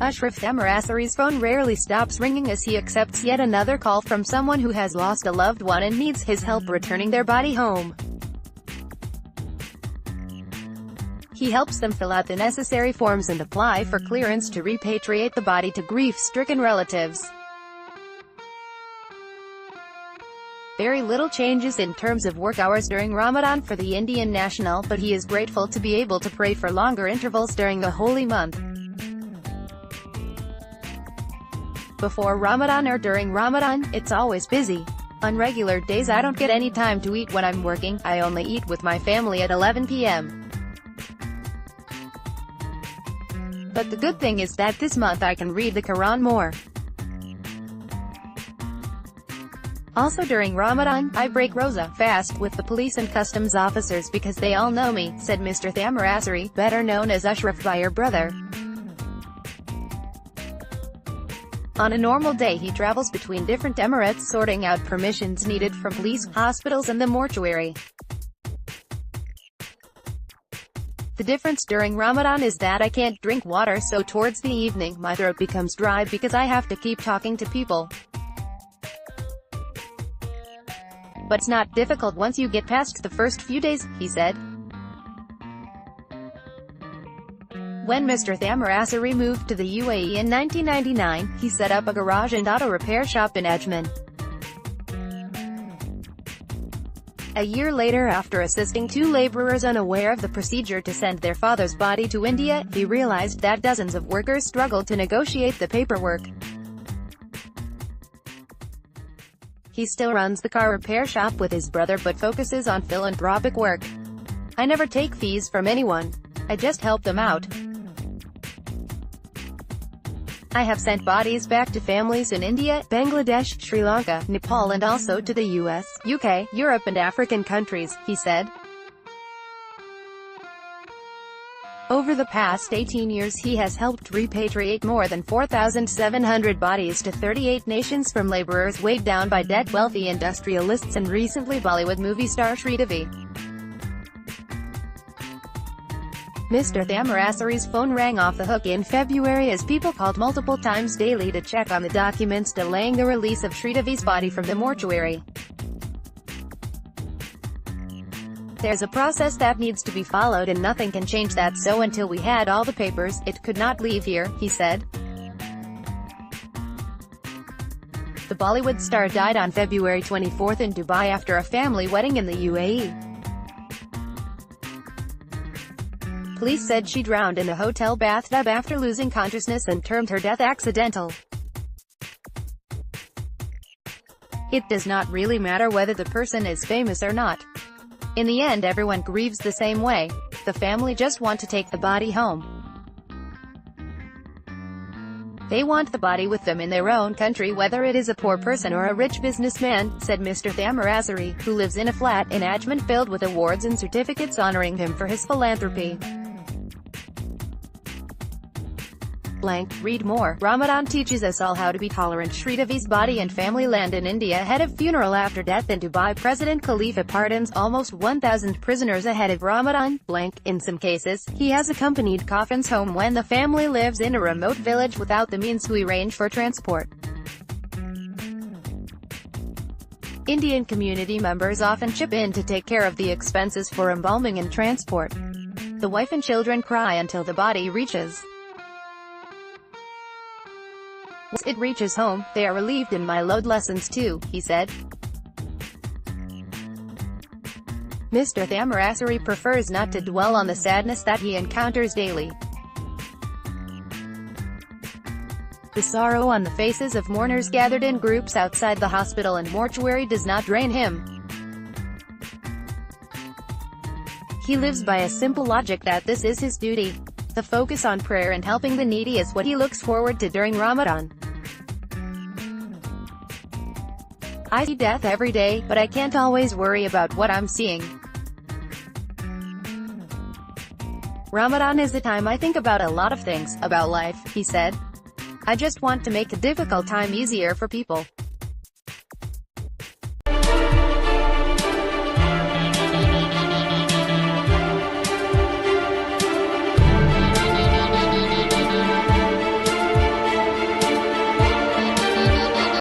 Ashraf Thamarassery's phone rarely stops ringing as he accepts yet another call from someone who has lost a loved one and needs his help returning their body home. He helps them fill out the necessary forms and apply for clearance to repatriate the body to grief-stricken relatives. Very little changes in terms of work hours during Ramadan for the Indian national, but he is grateful to be able to pray for longer intervals during the holy month. Before Ramadan or during Ramadan, it's always busy. On regular days I don't get any time to eat when I'm working, I only eat with my family at 11 p.m. But the good thing is that this month I can read the Quran more. Also during Ramadan, I break Rosa fast with the police and customs officers because they all know me, said Mr. Thamarassery, better known as Ashraf by your brother. On a normal day he travels between different emirates sorting out permissions needed from police, hospitals and the mortuary. The difference during Ramadan is that I can't drink water, so towards the evening my throat becomes dry because I have to keep talking to people. But it's not difficult once you get past the first few days, he said. When Mr. Thamarassery moved to the UAE in 1999, he set up a garage and auto repair shop in Ajman. A year later, after assisting two laborers unaware of the procedure to send their father's body to India, he realized that dozens of workers struggled to negotiate the paperwork. He still runs the car repair shop with his brother but focuses on philanthropic work. I never take fees from anyone. I just help them out. I have sent bodies back to families in India, Bangladesh, Sri Lanka, Nepal and also to the US, UK, Europe and African countries, he said. Over the past 18 years he has helped repatriate more than 4,700 bodies to 38 nations from laborers weighed down by debt, wealthy industrialists and recently Bollywood movie star Sridevi. Mr. Thamarassery's phone rang off the hook in February as people called multiple times daily to check on the documents delaying the release of Sridevi's body from the mortuary. There's a process that needs to be followed and nothing can change that, so until we had all the papers, it could not leave here, he said. The Bollywood star died on February 24 in Dubai after a family wedding in the UAE. Police said she drowned in a hotel bathtub after losing consciousness and termed her death accidental. It does not really matter whether the person is famous or not. In the end everyone grieves the same way. The family just want to take the body home. They want the body with them in their own country, whether it is a poor person or a rich businessman, said Mr. Thamarassery, who lives in a flat in Ajman filled with awards and certificates honoring him for his philanthropy. Read more. Ramadan teaches us all how to be tolerant. Sridevi's body and family land in India ahead of funeral after death in Dubai. President Khalifa pardons almost 1,000 prisoners ahead of Ramadan. In some cases, he has accompanied coffins home when the family lives in a remote village without the means to arrange for transport. Indian community members often chip in to take care of the expenses for embalming and transport. The wife and children cry until the body reaches. Once it reaches home, they are relieved in my load lessons too, he said. Mr. Thamarassery prefers not to dwell on the sadness that he encounters daily. The sorrow on the faces of mourners gathered in groups outside the hospital and mortuary does not drain him. He lives by a simple logic that this is his duty. The focus on prayer and helping the needy is what he looks forward to during Ramadan. I see death every day, but I can't always worry about what I'm seeing. Ramadan is the time I think about a lot of things, about life, he said. I just want to make a difficult time easier for people.